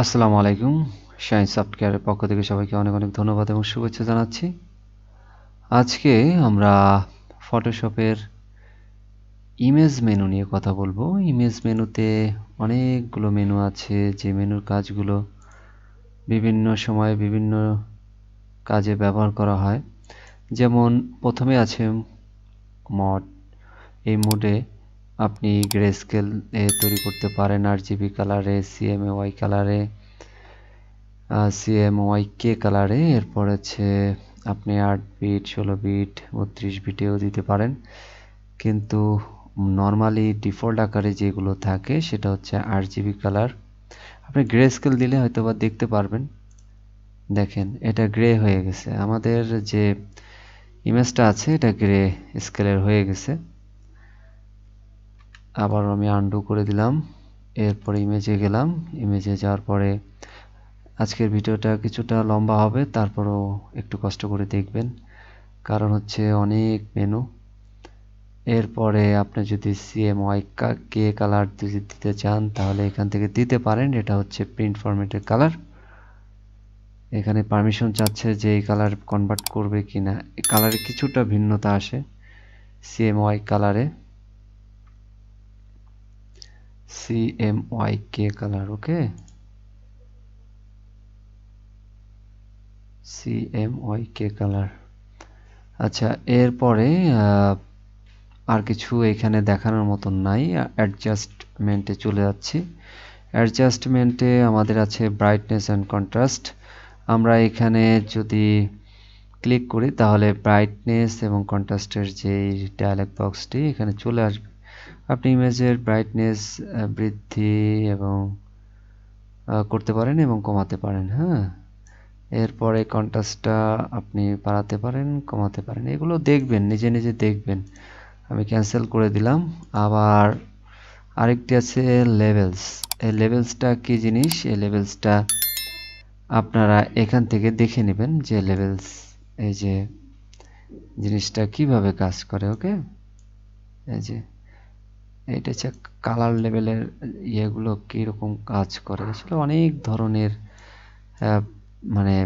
আসসালামু আলাইকুম। শাইন সফটওয়্যারের পক্ষ থেকে সবাইকে অনেক অনেক ধন্যবাদ এবং শুভেচ্ছা জানাচ্ছি। আজকে আমরা ফটোশপের ইমেজ মেনু নিয়ে কথা বলবো। ইমেজ মেনুতে অনেকগুলো মেনু আছে, যে মেনুর কাজগুলো বিভিন্ন সময়ে বিভিন্ন কাজে ব্যবহার করা হয়। যেমন প্রথমে আছে মড। এই মোডে আপনি গ্রে স্কেল তৈরি করতে পারেন, RGB কালারে, CMYK কালারে, CMYK কালারে। এরপর আছে আপনি 8 বিট, 16 বিট, 32 বিটেও দিতে পারেন, কিন্তু নর্মালি ডিফল্ট আকারে যেগুলো থাকে সেটা হচ্ছে RGB কালার। আপনি গ্রে স্কেল দিলে হয়তোবা দেখতে পারবেন। দেখেন, এটা গ্রে হয়ে গেছে, আমাদের যে ইমেজটা আছে এটা গ্রে স্কেলের হয়ে গেছে। আবার আমি আনডু করে দিলাম। এরপর ইমেজে গেলাম। ইমেজে যাওয়ার পরে আজকের ভিডিওটা কিছুটা লম্বা হবে, তারপরও একটু কষ্ট করে দেখবেন, কারণ হচ্ছে অনেক মেনু। এরপরে আপনি যদি CMYK কালার দিতে চান তাহলে এখান থেকে দিতে পারেন। এটা হচ্ছে প্রিন্ট ফরম্যাটের কালার। এখানে পারমিশন চাচ্ছে যে এই কালার কনভার্ট করবে কিনা। এই কালারে কিছুটা ভিন্নতা আসে CMYK কালারে। CMYK কালার, ওকে, CMYK কালার। আচ্ছা, এরপরে আর কিছু এখানে দেখানোর মতন নাই। অ্যাডজাস্টমেন্টে চলে যাচ্ছি। অ্যাডজাস্টমেন্টে আমাদের আছে ব্রাইটনেস অ্যান্ড কন্ট্রাস্ট। আমরা এখানে যদি ক্লিক করি তাহলে ব্রাইটনেস এবং কন্ট্রাস্টের যে ডায়ালগ বক্সটি এখানে চলে আসবে। আপনি ইমেজের ব্রাইটনেস বৃদ্ধি এবং করতে পারেন এবং কমাতে পারেন। হ্যাঁ, এরপরে কন্ট্রাস্টটা আপনি বাড়াতে পারেন, কমাতে পারেন। এগুলো দেখবেন, নিজে নিজে দেখবেন। আমি ক্যান্সেল করে দিলাম। আবার আরেকটি আছে লেভেলস। এই লেভেলসটা কি জিনিস? এই লেভেলসটা আপনারা এখান থেকে দেখে নেবেন যে লেভেলস, এই যে জিনিসটা কিভাবে কাজ করে। ওকে, এই যে এইটা হচ্ছে কালার লেভেলের ইয়েগুলো কীরকম কাজ করে। আসলে অনেক ধরনের মানে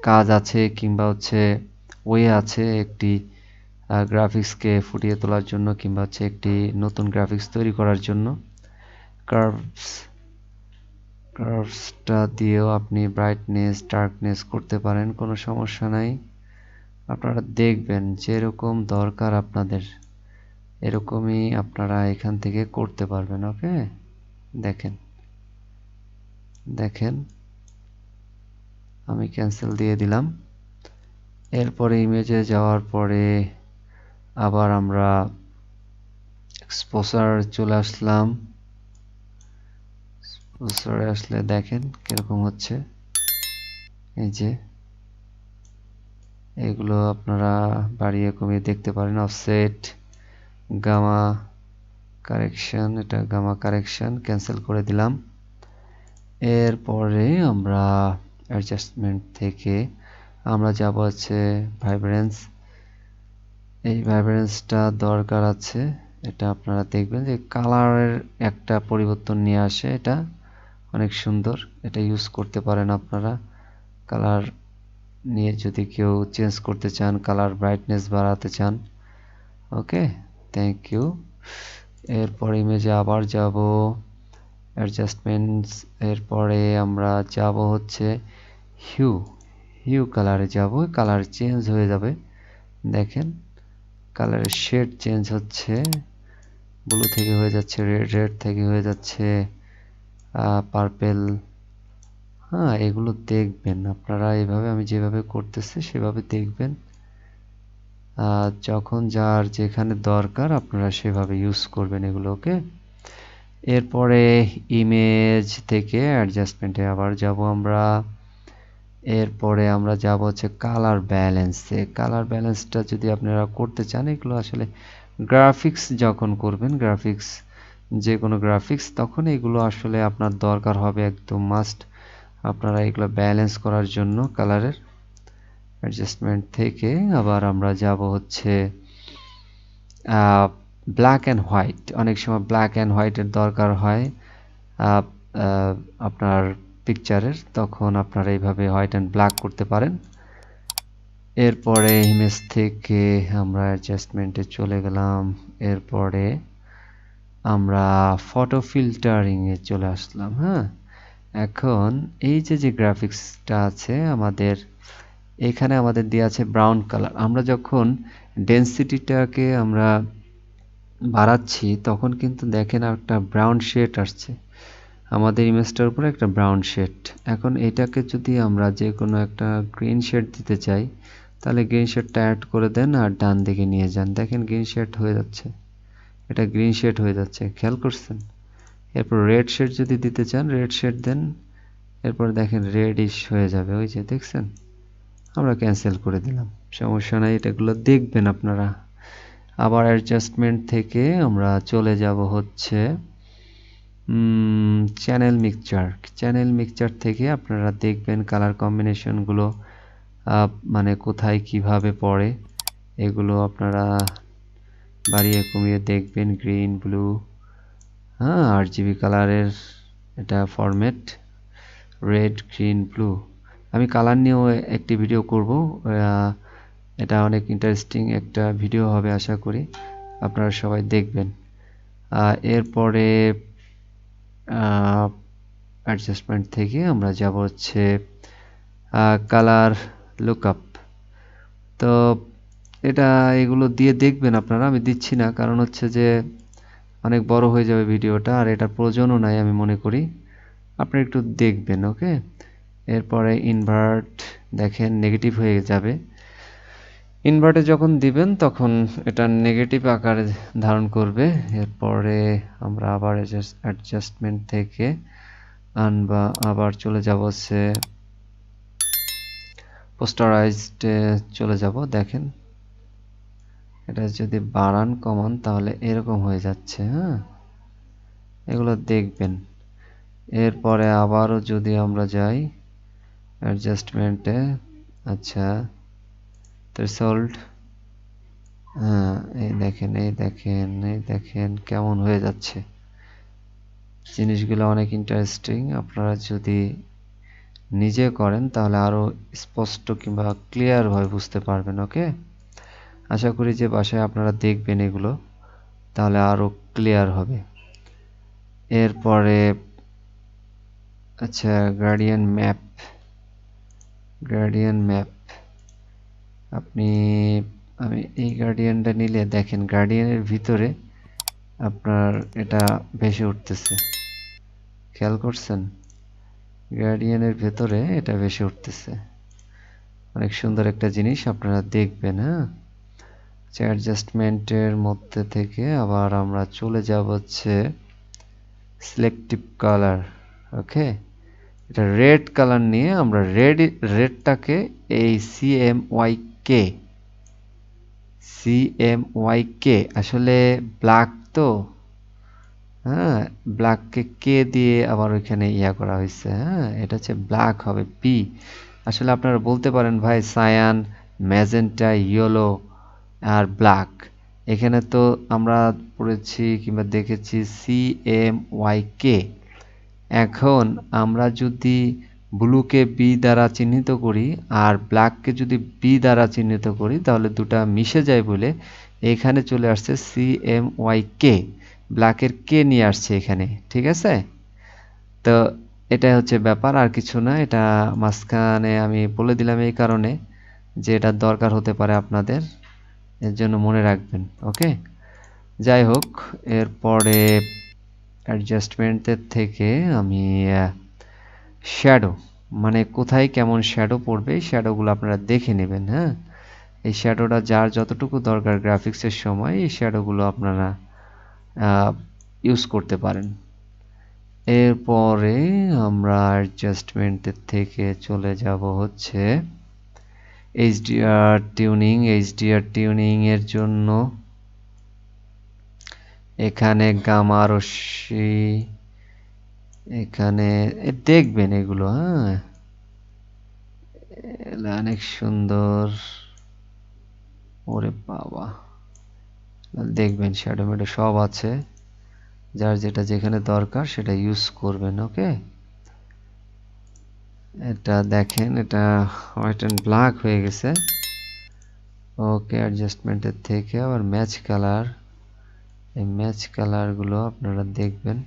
কাজ আছে, কিংবা হচ্ছে ওয়ে আছে একটি গ্রাফিক্সকে ফুটিয়ে তোলার জন্য, কিংবা হচ্ছে একটি নতুন গ্রাফিক্স তৈরি করার জন্য। কার্ভসটা দিয়েও আপনি ব্রাইটনেস ডার্কনেস করতে পারেন, কোনো সমস্যা নাই। আপনারা দেখবেন যেরকম দরকার আপনাদের এরকমই আপনারা এখান থেকে করতে পারবেন। ওকে, দেখেন দেখেন, আমি ক্যান্সেল দিয়ে দিলাম। এরপরে ইমেজে যাওয়ার পরে আবার আমরা এক্সপোজার চলে আসলাম। এক্সপোজারে আসলে দেখেন কিরকম হচ্ছে। এই যে এগুলো আপনারা বাড়িয়ে কমিয়ে দেখতে পারেন। অফসেট, গামা কারেকশন, এটা গামা কারেকশন, ক্যান্সেল করে দিলাম। এরপরে আমরা অ্যাডজাস্টমেন্ট থেকে আমরা যাব হচ্ছে ভাইব্রেন্স। এই ভাইব্রেন্সটা দরকার আছে, এটা আপনারা দেখবেন যে কালারের একটা পরিবর্তন নিয়ে আসে, এটা অনেক সুন্দর। এটা ইউজ করতে পারেন আপনারা। কালার নিয়ে যদি কেউ চেঞ্জ করতে চান, কালার ব্রাইটনেস বাড়াতে চান। ওকে, থ্যাংক ইউ। এরপর ইমেজে আবার যাব অ্যাডজাস্টমেন্টস। এরপরে আমরা যাব হচ্ছে হিউ। হিউ কালারে যাব, কালার চেঞ্জ হয়ে যাবে। দেখেন কালারের শেড চেঞ্জ হচ্ছে, ব্লু থেকে হয়ে যাচ্ছে রেড, রেড থেকে হয়ে যাচ্ছে পার্পেল। হ্যাঁ, এগুলো দেখবেন আপনারা, এইভাবে আমি যেভাবে করতেছি সেভাবে দেখবেন। যখন যার যেখানে দরকার আপনারা সেভাবে ইউজ করবেন এগুলো। ওকে, এরপরে ইমেজ থেকে অ্যাডজাস্টমেন্টে আবার যাব আমরা। এরপরে আমরা যাব হচ্ছে কালার ব্যালেন্সে। কালার ব্যালেন্সটা যদি আপনারা করতে চান, এগুলো আসলে গ্রাফিক্স যখন করবেন, গ্রাফিক্স যে কোনো গ্রাফিক্স, তখন এগুলো আসলে আপনার দরকার হবে, একদম মাস্ট আপনারা এগুলো ব্যালেন্স করার জন্য। কালারের অ্যাডজাস্টমেন্ট থেকে আবার আমরা যাব হচ্ছে ব্ল্যাক অ্যান্ড হোয়াইট। অনেক সময় ব্ল্যাক অ্যান্ড হোয়াইটের দরকার হয়। আপনার পিকচারের, তখন আপনারা এইভাবে হোয়াইট অ্যান্ড ব্ল্যাক করতে পারেন। এরপরে ইমেজ থেকে আমরা অ্যাডজাস্টমেন্টে চলে গেলাম। এরপরে আমরা ফটো ফিল্টারিং এ চলে আসলাম। হ্যাঁ, এখন এই যে গ্রাফিক্সটা আছে আমাদের, এখানে আমাদের দেওয়া আছে ব্রাউন কালার। আমরা যখন ডেনসিটিটাকে আমরা বাড়াচ্ছি তখন কিন্তু দেখেন একটা ব্রাউন শেড আসছে আমাদের ইমেজটার উপরে, একটা ব্রাউন শেড। এখন এটাকে যদি আমরা যে কোনো একটা গ্রিন শেড দিতে চাই, তাহলে গ্রিন শেডটা অ্যাড করে দেন আর ডান দিকে নিয়ে যান, দেখেন গ্রিন শেড হয়ে যাচ্ছে, এটা গ্রিন শেড হয়ে যাচ্ছে, খেয়াল করছেন? এরপর রেড শেড যদি দিতে চান, রেড শেড দেন, এরপর দেখেন রেডিশ হয়ে যাবে, ওই যে দেখছেন। আমরা ক্যান্সেল করে দিলাম, সমস্যা নাই, এটাগুলো দেখবেন আপনারা। আবার অ্যাডজাস্টমেন্ট থেকে আমরা চলে যাব হচ্ছে চ্যানেল মিক্সচার। চ্যানেল মিক্সচার থেকে আপনারা দেখবেন কালার কম্বিনেশনগুলো মানে কোথায় কিভাবে পড়ে, এগুলো আপনারা বাড়িয়ে কমিয়ে দেখবেন। গ্রিন, ব্লু, হ্যাঁ, RGB কালারের এটা ফরম্যাট, রেড, গ্রিন, ব্লু। আমি কালার নিয়েও একটি ভিডিও করব, এটা অনেক ইন্টারেস্টিং একটা ভিডিও হবে, আশা করি আপনারা সবাই দেখবেন। এরপরে অ্যাডজাস্টমেন্ট থেকে আমরা যাব হচ্ছে কালার লুকআপ। তো এটা এগুলো দিয়ে দেখবেন আপনারা, আমি দিচ্ছি না, কারণ হচ্ছে যে অনেক বড় হয়ে যাবে ভিডিওটা, আর এটার প্রয়োজনও নাই আমি মনে করি, আপনি একটু দেখবেন। ওকে, এরপরে ইনভার্ট, দেখেন নেগেটিভ হয়ে যাবে। ইনভার্টে যখন দিবেন তখন এটা নেগেটিভ আকারে ধারণ করবে। এরপরে আমরা আবার অ্যাডজাস্টমেন্ট থেকে আবার চলে যাব হচ্ছে পোস্টারাইজড, চলে যাব। দেখেন এটা যদি বাড়ান কমান তাহলে এরকম হয়ে যাচ্ছে। হ্যাঁ, এগুলো দেখবেন। এরপরে আবারও যদি আমরা যাই অ্যাডজাস্টমেন্টে, আচ্ছা থ্রেশহোল্ড, হ্যাঁ, এই দেখেন এই দেখেন এই দেখেন কেমন হয়ে যাচ্ছে। জিনিসগুলো অনেক ইন্টারেস্টিং, আপনারা যদি নিজে করেন তাহলে আরো স্পষ্ট কিংবা ক্লিয়ার ভাবে বুঝতে পারবেন। ওকে, আশা করি যে বাসায় আপনারা দেখবেন এগুলো, তাহলে আরো ক্লিয়ার হবে। এরপরে আচ্ছা গ্রেডিয়েন্ট ম্যাপ, গ্রেডিয়েন্ট ম্যাপ আপনি, আমি এই গ্রেডিয়েন্টটা নিলে দেখেন গ্রেডিয়েন্টের ভিতরে আপনার এটা ভেসে উঠতেছে, খেয়াল করছেন? গ্রেডিয়েন্টের ভেতরে এটা ভেসে উঠতেছে, অনেক সুন্দর একটা জিনিস, আপনারা দেখবেন। হ্যাঁ, অ্যাডজাস্টমেন্টের মধ্যে থেকে আবার আমরা চলে যাব হচ্ছে সিলেক্টিভ কালার। ওকে, এটা রেড কালার নিয়ে আমরা রেডটাকে এই CMYK আসলে ব্ল্যাক তো, হ্যাঁ, ব্ল্যাককে কে দিয়ে আবার ওইখানে ইয়া করা হয়েছে। হ্যাঁ, এটা হচ্ছে ব্ল্যাক হবে পি। আসলে আপনারা বলতে পারেন ভাই সায়ান, ম্যাজেন্টা, ইয়েলো আর ব্ল্যাক, এখানে তো আমরা পড়েছি কিংবা দেখেছি CMYK। এখন আমরা যদি ব্লুকে বি দ্বারা চিহ্নিত করি আর ব্ল্যাককে যদি বি দ্বারা চিহ্নিত করি, তাহলে দুটা মিশে যায় বলে এখানে চলে আসছে CMYK, ব্ল্যাকের কে নিয়ে আসছে এখানে। ঠিক আছে, তো এটা হচ্ছে ব্যাপার, আর কিছু না। এটা মাঝখানে আমি বলে দিলাম এই কারণে যে এটা দরকার হতে পারে আপনাদের, এর জন্য মনে রাখবেন। ওকে, যাই হোক, এরপরে অ্যাডজাস্টমেন্টের থেকে আমি শ্যাডো, মানে কোথায় কেমন শ্যাডো পড়বে এই শ্যাডোগুলো আপনারা দেখে নেবেন। হ্যাঁ, এই শ্যাডোটা যার যতটুকু দরকার গ্রাফিক্সের সময় এই শ্যাডোগুলো আপনারা ইউজ করতে পারেন। এরপরে আমরা অ্যাডজাস্টমেন্টের থেকে চলে যাব হচ্ছে HDR টিউনিং। HDR টিউনিং এর জন্য এখানে গামা রশ্মি, এখানে দেখবেন এগুলো। হ্যাঁ, অনেক সুন্দর, ওরে বাবা, দেখবেন শ্যাডো ম্যাডো সব আছে। যার যেটা যেখানে দরকার সেটা ইউজ করবেন। ওকে, এটা দেখেন এটা হোয়াইট অ্যান্ড ব্ল্যাক হয়ে গেছে। ওকে, অ্যাডজাস্টমেন্টের থেকে আবার ম্যাচ কালার, এই ম্যাচ কালারগুলো আপনারা দেখবেন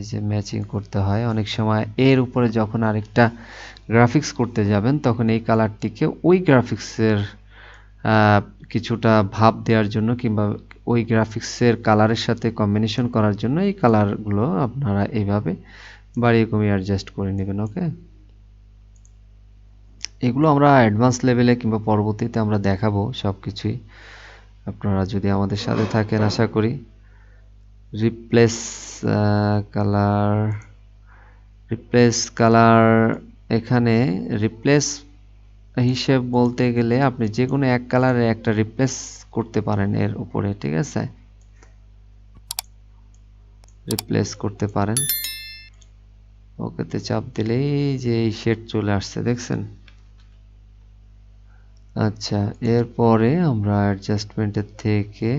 যে ম্যাচিং করতে হয়। অনেক সময় এর উপরে যখন আরেকটা গ্রাফিক্স করতে যাবেন তখন এই কালারটিকে ওই গ্রাফিক্সের কিছুটা ভাব দেওয়ার জন্য কিংবা ওই গ্রাফিক্সের কালারের সাথে কম্বিনেশন করার জন্য এই কালারগুলো আপনারা এইভাবে বাড়িয়ে কমিয়ে অ্যাডজাস্ট করে নেবেন। ওকে, এগুলো আমরা অ্যাডভান্স লেভেলে কিংবা পরবর্তীতে আমরা দেখাবো সবকিছুই, আপনারা যদি আমাদের সাথে থাকেন আশা করি। রিপ্লেস কালার, রিপ্লেস কালার, এখানে রিপ্লেস হিসেব বলতে গেলে আপনি যে কোনো এক কালারে একটা রিপ্লেস করতে পারেন এর উপরে, ঠিক আছে, রিপ্লেস করতে পারেন। ওকেতে চাপ দিলেই যে এই শেড চলে আসছে, দেখছেন। আচ্ছা, এরপরে আমরা অ্যাডজাস্টমেন্টের থেকে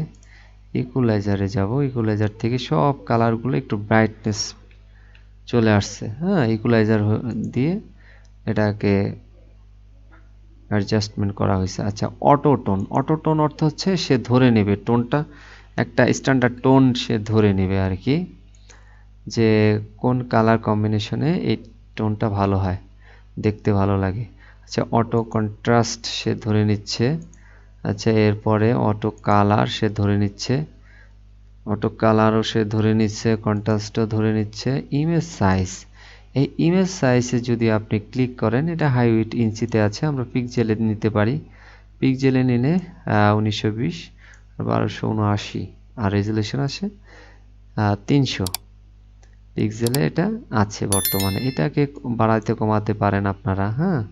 ইকুয়ালাইজারে যাব। ইকুয়ালাইজার থেকে সব কালারগুলো একটু ব্রাইটনেস চলে আসছে। হ্যাঁ, ইকুয়ালাইজার দিয়ে এটাকে অ্যাডজাস্টমেন্ট করা হয়েছে। আচ্ছা, অটোটোন, অটোটোন অর্থ হচ্ছে সে ধরে নেবে টোনটা, একটা স্ট্যান্ডার্ড টোন সে ধরে নেবে আর কি, যে কোন কালার কম্বিনেশনে এই টোনটা ভালো হয়, দেখতে ভালো লাগে। আচ্ছা, অটো কন্ট্রাস্ট সে ধরে নিচ্ছে। আচ্ছা, এরপরে অটো কালার সে ধরে নিচ্ছে, অটো কালারও সে ধরে নিচ্ছে, কন্ট্রাস্টও ধরে নিচ্ছে। ইমেজ সাইজ, এই ইমেজ সাইজে যদি আপনি ক্লিক করেন, এটা হাইউইট ইঞ্চিতে আছে, আমরা পিক্সেলে নিতে পারি। পিক্সেলে নিলে 1920 1279, আর রেজুলেশন আছে 300 পিক্সেলে এটা আছে বর্তমানে। এটাকে বাড়াতে কমাতে পারেন আপনারা। হ্যাঁ,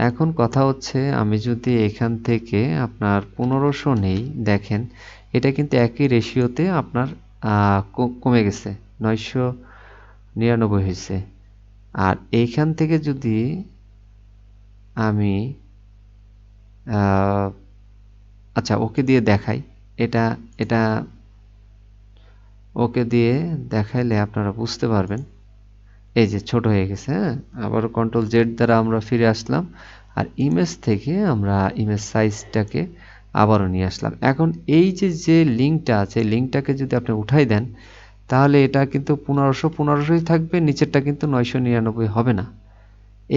এখন কথা হচ্ছে আমি যদি এখান থেকে আপনার 1500 নেই, দেখেন এটা কিন্তু একই রেশিওতে আপনার কমে গেছে, 999 হয়েছে। আর এইখান থেকে যদি আমি আচ্ছা ওকে দিয়ে দেখাই, এটা এটা ওকে দিয়ে দেখাইলে আপনারা বুঝতে পারবেন। এই যে ছোট হয়ে গেছে। হ্যাঁ, আবার কন্ট্রোল জেড দ্বারা আমরা ফিরে আসলাম, আর ইমেজ থেকে আমরা ইমেজ সাইজটাকে আবারও নিয়ে আসলাম। এখন এই যে যে লিঙ্কটা আছে, লিঙ্কটাকে যদি আপনি উঠাই দেন, তাহলে এটা কিন্তু 1500 থাকবে, নিচেরটা কিন্তু 999 হবে না।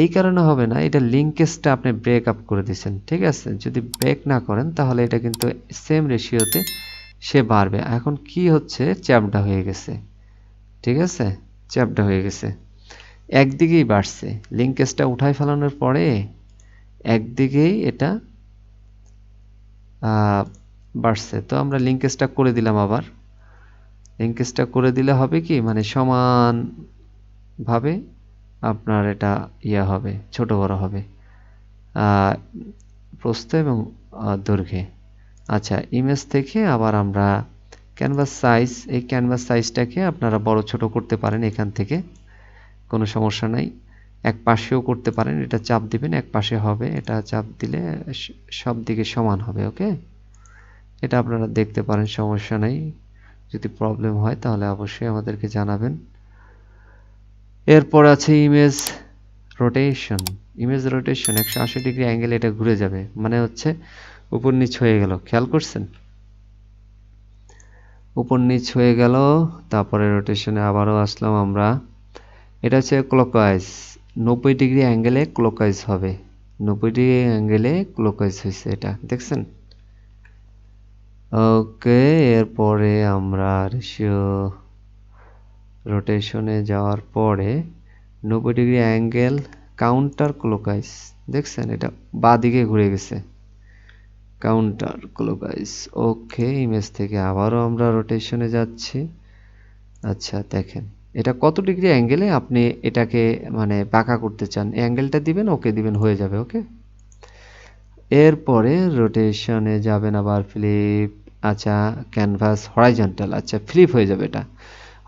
এই কারণে হবে না, এটা লিঙ্কেজটা আপনি ব্রেক আপ করে দিয়েছেন, ঠিক আছে। যদি ব্রেক না করেন তাহলে এটা কিন্তু সেম রেশিওতে সে বাড়বে। এখন কি হচ্ছে, চ্যাপটা হয়ে গেছে, ঠিক আছে, চ্যাপটা হয়ে গেছে, একদিকেই বাড়ছে। লিঙ্কেজটা উঠাই ফেলানোর পরে একদিকেই এটা বাড়ছে। তো আমরা লিঙ্কেজটা করে দিলাম, আবার লিঙ্কেজটা করে দিলে হবে কি, মানে সমান ভাবে আপনার এটা হবে, ছোট বড় হবে প্রস্থ এবং দৈর্ঘ্যে। আচ্ছা, ইমেজ থেকে আবার আমরা ক্যানভাস সাইজ, এই ক্যানভাস সাইজটাকে আপনারা বড় ছোট করতে পারেন এখান থেকে, কোনো সমস্যা নাই। এক পাশেও করতে পারেন, এটা চাপ দিবেন এক পাশে হবে, এটা চাপ দিলে সব দিকে সমান হবে। ওকে, এটা আপনারা দেখতে পারেন, সমস্যা নাই। যদি প্রবলেম হয় তাহলে অবশ্যই আমাদেরকে জানাবেন। এরপর আছে image rotation. Image rotation 180 degree angle এটা ঘুরে যাবে, মানে হচ্ছে উপর নিচ হয়ে গেল, খেয়াল করছেন, উপর নিচ হয়ে গেল। তারপরে রোটেশনে আবারও আসলাম আমরা, এটা হচ্ছে ক্লকওয়াইজ, 90 ডিগ্রি অ্যাঙ্গেলে ক্লকওয়াইজ হবে, 90 ডিগ্রি অ্যাঙ্গেলে ক্লকওয়াইজ হয়েছে, এটা দেখছেন। ওকে, এরপরে আমরা রেশিও রোটেশনে যাওয়ার পরে 90 ডিগ্রি অ্যাঙ্গেল কাউন্টার ক্লকওয়াইজ, দেখছেন এটা বাঁ দিকে ঘুরে গেছে, কাউন্টার ক্লকওয়াইজ। ওকে, ইমেজ থেকে আবারও আমরা রোটেশনে যাচ্ছি। আচ্ছা, দেখেন এটা কত ডিগ্রি অ্যাঙ্গেলে আপনি এটাকে মানে বাঁকা করতে চান, অ্যাঙ্গেলটা দিবেন, ওকে দিবেন, হয়ে যাবে। ওকে, এরপরে রোটেশনে যাবেন আবার ফ্লিপ। আচ্ছা, ক্যানভাস হরাইজন্টাল, আচ্ছা ফ্লিপ হয়ে যাবে, এটা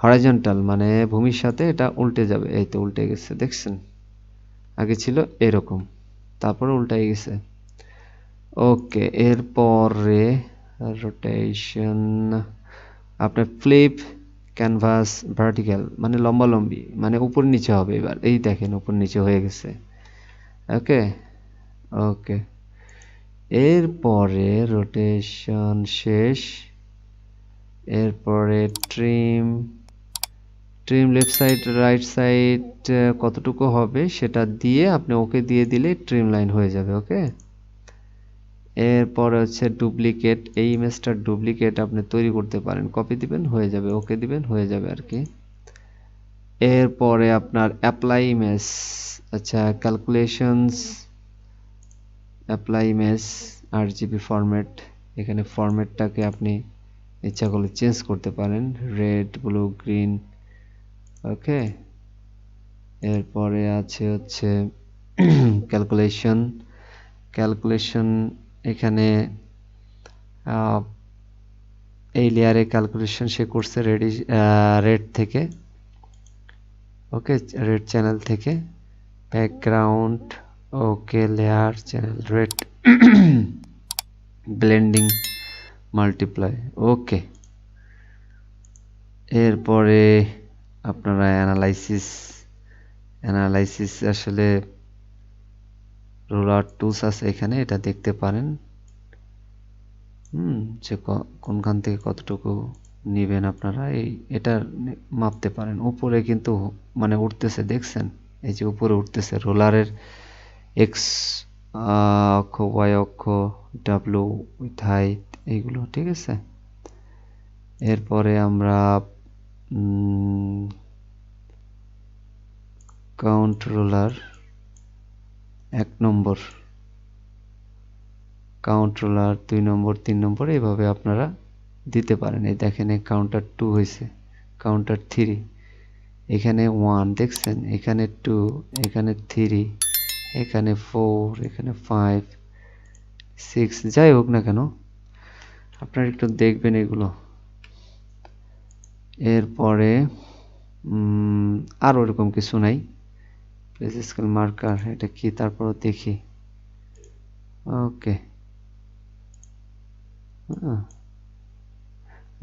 হরাইজন্টাল মানে ভূমির সাথে এটা উল্টে যাবে। এই তো উল্টে গেছে, দেখছেন, আগে ছিল এরকম, তারপরে উল্টে গেছে। ওকে, এরপরে রোটেশন আপনার ফ্লিপ ক্যানভাস ভার্টিক্যাল মানে লম্বালম্বি মানে উপর নিচে হবে। এবার এই দেখেন উপর নিচে হয়ে গেছে। ওকে ওকে, এরপরে রোটেশন শেষ। এরপরে trim left side right side কতটুকু হবে সেটা দিয়ে আপনি ওকে দিয়ে দিলে ট্রিম লাইন হয়ে যাবে। ওকে, এরপরে হচ্ছে ডুপ্লিকেট, এই ইমেজটার ডুপ্লিকেট আপনি তৈরি করতে পারেন, কপি দিবেন হয়ে যাবে, ওকে দিবেন হয়ে যাবে আর কি। এরপরে আপনার অ্যাপ্লাই ইমেজ, আচ্ছা calculations, apply image RGB format, এখানে ফরম্যাটটাকে আপনি ইচ্ছা করলে চেঞ্জ করতে পারেন, রেড ব্লু গ্রিন। ওকে, এরপরে আছে হচ্ছে ক্যালকুলেশন, এখানে এই লেয়ারে ক্যালকুলেশন সে করছে রেড থেকে। ওকে, রেড চ্যানেল থেকে background, okay layer channel red, blending multiply. Okay, এরপরে আপনারা অ্যানালাইসিস আসলে রোলার টুলস আছে এখানে, এটা দেখতে পারেন যে কোনখান থেকে কতটুকু নেবেন আপনারা, এটা মাপতে পারেন। উপরে কিন্তু মানে উঠতেছে, দেখছেন এই যে উপরে উঠতেছে রোলারের এক্স অক্ষ, ওয়াই অক্ষ, ডাব্লু উইথ হাইট, এইগুলো ঠিক আছে। এরপরে আমরা কাউন্ট রোলার 1 নম্বর, কাউন্ট রোলার 2 নম্বর, 3 নম্বর, এইভাবে আপনারা দিতে পারেন। এই দেখেন কাউন্টার 2 হয়েছে, কাউন্টার 3, এখানে 1 দেখছেন, এখানে 2, এখানে 3, এখানে 4, এখানে 5, 6, যাই হোক না কেন আপনারা একটু দেখবেন এগুলো। এরপরে আর ওরকম কিছু নাই। প্লেস স্কেল মার্কার এটা কি, তারপর দেখি। ওকে,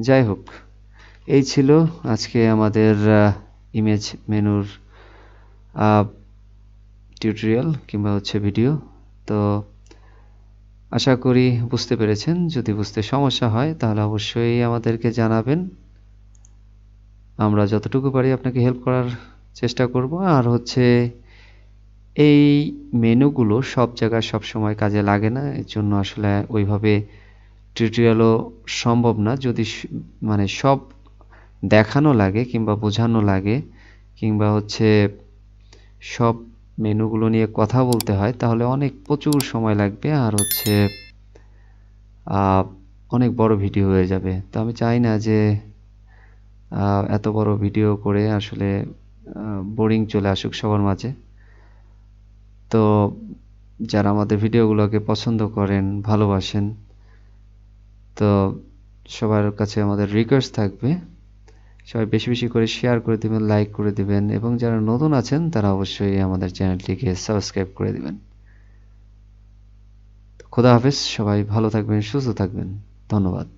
যাই হোক এই ছিল আজকে আমাদের ইমেজ মেনুর টিউটোরিয়াল কিংবা হচ্ছে ভিডিও। তো আশা করি বুঝতে পেরেছেন। যদি বুঝতে সমস্যা হয় তাহলে অবশ্যই আমাদেরকে জানাবেন, আমরা যতটুকু পারি আপনাকে হেল্প করার চেষ্টা করব। আর হচ্ছে এই মেনুগুলো সব জায়গায় সব সময় কাজে লাগে না, এর জন্য আসলে ওইভাবে টিউটোরিয়ালও সম্ভব না। যদি মানে সব দেখানো লাগে কিংবা বোঝানো লাগে কিংবা হচ্ছে সব মেনুগুলো নিয়ে কথা বলতে হয় তাহলে প্রচুর সময় লাগবে, আর হচ্ছে অনেক বড় ভিডিও হয়ে যাবে। তো আমি চাই না যে এত বড় ভিডিও করে আসলে বোরিং চলে আসুক সবার মাঝে। তো যারা আমাদের ভিডিওগুলোকে পছন্দ করেন, ভালোবাসেন, তো সবার কাছে আমাদের রিকোয়েস্ট থাকবে সবাই বেশি বেশি করে শেয়ার করে দিবেন, লাইক করে দিবেন, এবং যারা নতুন আছেন তারা অবশ্যই আমাদের চ্যানেলটিকে সাবস্ক্রাইব করে দিবেন। খোদা হাফেজ, সবাই ভালো থাকবেন, সুস্থ থাকবেন, ধন্যবাদ।